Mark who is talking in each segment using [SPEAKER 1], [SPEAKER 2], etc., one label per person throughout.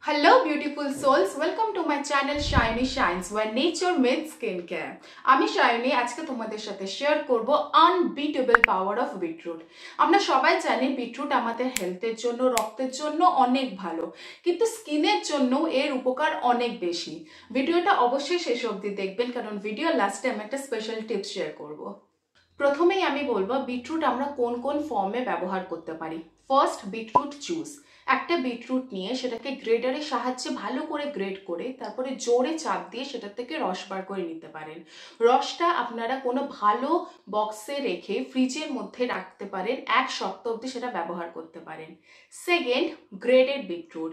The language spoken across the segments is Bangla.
[SPEAKER 1] Hello beautiful souls, welcome to my channel Shiny Shines where nature meets skincare. আমি শাইনি আজকে তোমাদের সাথে শেয়ার করব আনবিটেবল পাওয়ার অফ বিটরুট। আমরা সবাই জানি বিটরুট আমাদের হেলথের জন্য, রক্তের জন্য অনেক ভালো, কিন্তু স্কিনের জন্য এর উপকার অনেক বেশি। ভিডিওটা অবশ্যই শেষ অবধি দেখবেন, কারণ ভিডিও লাস্টে আমি একটা স্পেশাল টিপস শেয়ার করব। প্রথমেই আমি বলবো বিটরুট আমরা কোন কোন ফর্মে ব্যবহার করতে পারি। First, beetroot juice. একটা বিটরুট নিয়ে সেটাকে গ্রেডারের সাহায্যে ভালো করে গ্রেড করে তারপরে জোরে চাপ দিয়ে সেটা থেকে রস বার করে নিতে পারেন। রসটা আপনারা কোনো ভালো বক্সে রেখে ফ্রিজের মধ্যে রাখতে পারেন, 1 সপ্তাহ অবধি সেটা ব্যবহার করতে পারেন। Second, graded beetroot.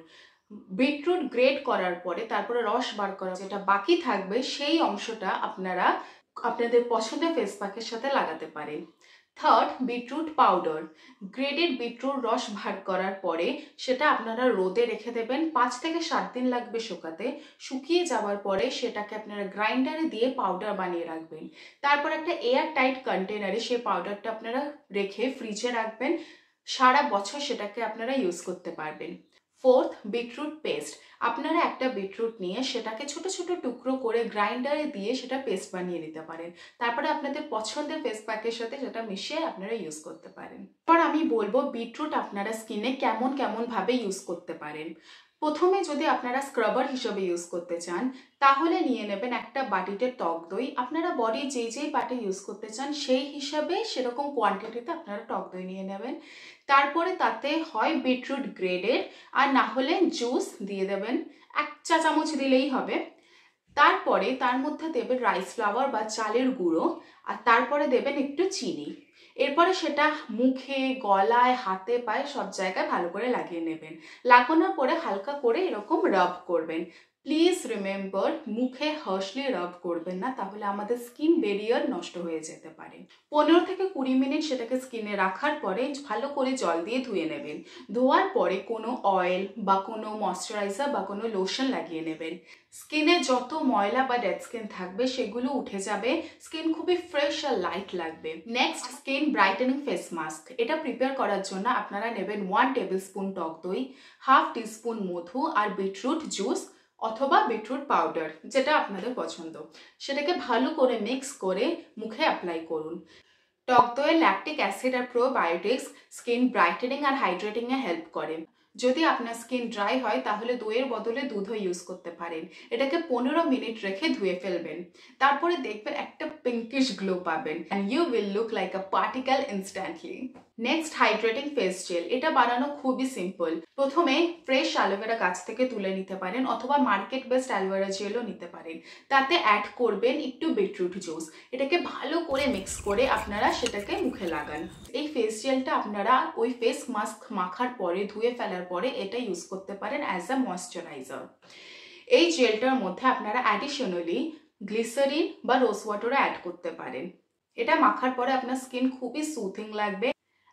[SPEAKER 1] Beetroot grade করার পরে তারপরে রস বার করা যেটা বাকি থাকবে সেই অংশটা আপনারা আপনাদের পছন্দের ফেস প্যাকের সাথে লাগাতে পারেন। Third, beetroot powder. Graded beetroot রস ভাগ করার পরে সেটা আপনারা রোদে রেখে দেবেন, 5 থেকে 7 দিন লাগবে শুকাতে। শুকিয়ে যাওয়ার পরে সেটাকে আপনারা গ্রাইন্ডারে দিয়ে পাউডার বানিয়ে রাখবেন। তারপর একটা এয়ার টাইট কন্টেনারে সেই পাউডারটা আপনারা রেখে ফ্রিজে রাখবেন, সারা বছর সেটাকে আপনারা ইউজ করতে পারবেন। Fourth, beetroot paste. আপনারা একটা বিটরুট নিয়ে সেটাকে ছোট ছোট টুকরো করে গ্রাইন্ডারে দিয়ে সেটা পেস্ট বানিয়ে নিতে পারেন। তারপরে আপনাদের পছন্দের ফেস প্যাকের সাথে সেটা মিশিয়ে আপনারা ইউজ করতে পারেন। এরপর আমি বলবো বিটরুট আপনারা স্কিনে কেমন কেমন ভাবে ইউজ করতে পারেন। প্রথমে যদি আপনারা স্ক্রাবার হিসেবে ইউজ করতে চান তাহলে নিয়ে নেবেন একটা বাটিতে টক দই। আপনারা বডি যেই পার্টে ইউজ করতে চান সেই হিসাবে সেরকম কোয়ান্টিটিতে আপনারা টক দই নিয়ে নেবেন। তারপরে তাতে হয় বিটরুট গ্রেডেড আর না হলে জুস দিয়ে দেবেন, 1 চা চামচ দিলেই হবে। তারপরে তার মধ্যে দেবেন রাইস ফ্লাওয়ার বা চালের গুঁড়ো, আর তারপরে দেবেন একটু চিনি। এরপরে সেটা মুখে, গলায়, হাতে, পায়ে সব জায়গায় ভালো করে লাগিয়ে নেবেন। লাগানোর পরে হালকা করে এরকম রাব করবেন। প্লিজ রিমেম্বার, মুখে হার্শলি রাব করবেন না, তাহলে আমাদের স্কিন ব্যারিয়ার নষ্ট হয়ে যেতে পারে। 15 থেকে 20 মিনিট সেটাকে স্কিনে রাখার পরে ভালো করে জল দিয়ে ধুয়ে নেবেন। ধোয়ার পরে কোনো অয়েল বা কোনো ময়শ্চারাইজার বা কোনো লোশন লাগিয়ে নেবেন। স্কিনে যত ময়লা বা ডেড স্কিন থাকবে সেগুলো উঠে যাবে, স্কিন খুবই ফ্রেশ আর লাইট লাগবে। Next, skin brightening face mask. এটা প্রিপেয়ার করার জন্য আপনারা নেবেন 1 টেবিল স্পুন টক দই, 1/2 টিস্পুন মধু আর বিটরুট জুস অথবা বিটরুট পাউডার, যেটা আপনাদের পছন্দ। সেটাকে ভালো করে মিক্স করে মুখে অ্যাপ্লাই করুন। টক দইয়ে ল্যাকটিক অ্যাসিড আর প্রোবায়োটিক্স স্কিন ব্রাইটেনিং আর হাইড্রেটিংয়ে হেল্প করে। যদি আপনার স্কিন ড্রাই হয় তাহলে দইয়ের বদলে দুধও ইউজ করতে পারেন। এটাকে 15 মিনিট রেখে ধুয়ে ফেলবেন। তারপরে দেখবেন একটা পিঙ্কিশ গ্লো পাবেন and you will look like a particle instantly. Next, hydrating face gel. এটা বানানো খুবই সিম্পল। প্রথমে ফ্রেশ অ্যালোভেরা গাছ থেকে তুলে নিতে পারেন অথবা মার্কেট বেসড অ্যালোভেরা জেলও নিতে পারেন। তাতে অ্যাড করবেন একটু বিটরুট জুস। এটাকে ভালো করে মিক্স করে আপনারা সেটাকে মুখে লাগান। এই ফেস জেলটা আপনারা ওই ফেস মাস্ক মাখার পরে ধুয়ে ফেলার পরে এটা ইউজ করতে পারেন অ্যাজ আ ময়শ্চারাইজার। এই জেলটার মধ্যে আপনারা অ্যাডিশনালি গ্লিসারিন বা রোজ ওয়াটারও অ্যাড করতে পারেন। এটা মাখার পরে আপনার স্কিন খুবই সুথিং লাগবে।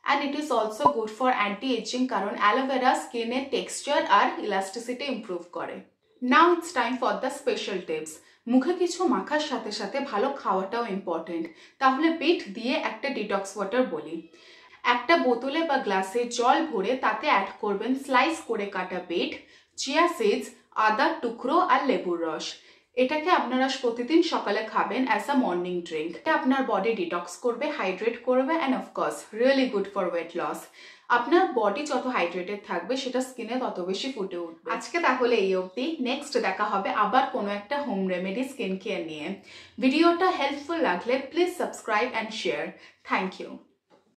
[SPEAKER 1] And it is also good for anti-aging কারণ অ্যালোভেরা স্কিনের টেক্সচার আর ইলাস্টিসিটি ইমপ্রুভ করে। Now it's time for the special tips. মুখে কিছু মাখার সাথে সাথে ভালো খাওয়াটাও ইম্পর্টেন্ট, তাহলে বিট দিয়ে একটা ডিটক্স ওয়াটার বলি। একটা বোতলে বা গ্লাসে জল ভরে তাতে অ্যাড করবেন স্লাইস করে কাটা বিট, চিয়া সিডস, আদার টুকরো আর লেবুর রস। এটাকে আপনারা প্রতিদিন সকালে খাবেন অ্যাজ আ মর্নিং ড্রিঙ্ক। এটা আপনার বডি ডিটক্স করবে, হাইড্রেট করবে and of course really good for weight loss. আপনার বডি যত হাইড্রেটেড থাকবে সেটা স্কিনে তত বেশি ফুটে উঠবে। আজকে তাহলে এই অবধি। নেক্সট দেখা হবে আবার কোনো একটা হোম রেমেডি স্কিন কেয়ার নিয়ে। ভিডিওটা হেল্পফুল লাগলে please subscribe and share. Thank you.